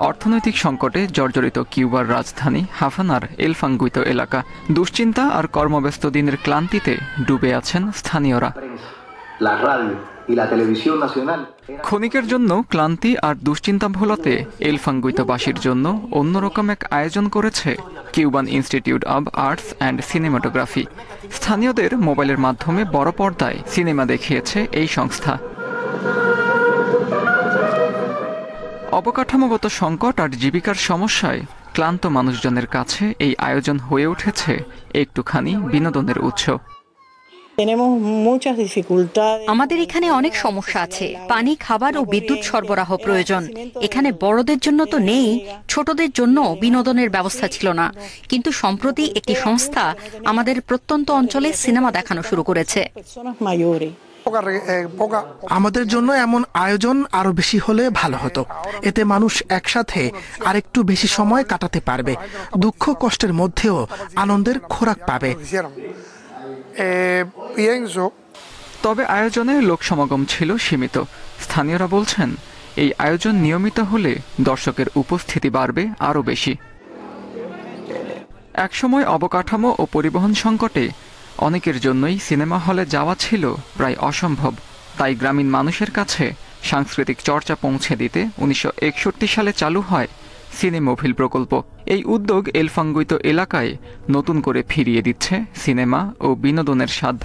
অর্থনৈতিক সংকটে জর্জরিত কিউবার রাজধানী হাভানার এল ফাঙ্গুইতো এলাকা। দুশ্চিন্তা আর কর্মব্যস্ত দিনের ক্লান্তিতে ডুবে আছেন স্থানীয়রা। ক্ষণিকের জন্য ক্লান্তি আর দুশ্চিন্তা ভোলাতে এল ফাঙ্গুইতোবাসীর জন্য অন্যরকম এক আয়োজন করেছে Cuban institute of arts and cinematography. স্থানীয়দের মোবাইলের মাধ্যমে বড় পর্দায় সিনেমা দেখিয়েছে এই সংস্থা। অবকাঠামোগত সংকট আর জীবিকার সমস্যায় ক্লান্ত মানুষজনের কাছে এই আয়োজন হয়ে উঠেছে একটুখানি বিনোদনের উৎস। আমাদের এখানে অনেক সমস্যা আছে। পানি, খাবার ও বিদ্যুৎ সরবরাহ প্রয়োজন। এখানে বড়দের জন্য তো নেই, ছোটদের জন্য বিনোদনের ব্যবস্থা ছিল না। কিন্তু সম্প্রতি একটি সংস্থা আমাদের প্রত্যন্ত অঞ্চলে সিনেমা দেখানো শুরু করেছে। আমাদের জন্য এমন আয়োজন আরো বেশি হলে ভালো হতো। এতে মানুষ একসাথে আরেকটু বেশি সময় কাটাতে পারবে, দুঃখ কষ্টের মধ্যেও আনন্দের খোরাক পাবে। তবে আয়োজনে লোক সমাগম ছিল সীমিত। স্থানীয়রা বলছেন, এই আয়োজন নিয়মিত হলে দর্শকের উপস্থিতি বাড়বে আরও বেশি। একসময় অবকাঠামো ও পরিবহন সংকটে অনেকের জন্যই সিনেমা হলে যাওয়া ছিল প্রায় অসম্ভব। তাই গ্রামীণ মানুষের কাছে সাংস্কৃতিক চর্চা পৌঁছে দিতে 1961 সালে চালু হয় সিনেমোভিল প্রকল্প। এই উদ্যোগ এল ফাঙ্গুইতো এলাকায় নতুন করে ফিরিয়ে দিচ্ছে সিনেমা ও বিনোদনের স্বাদ।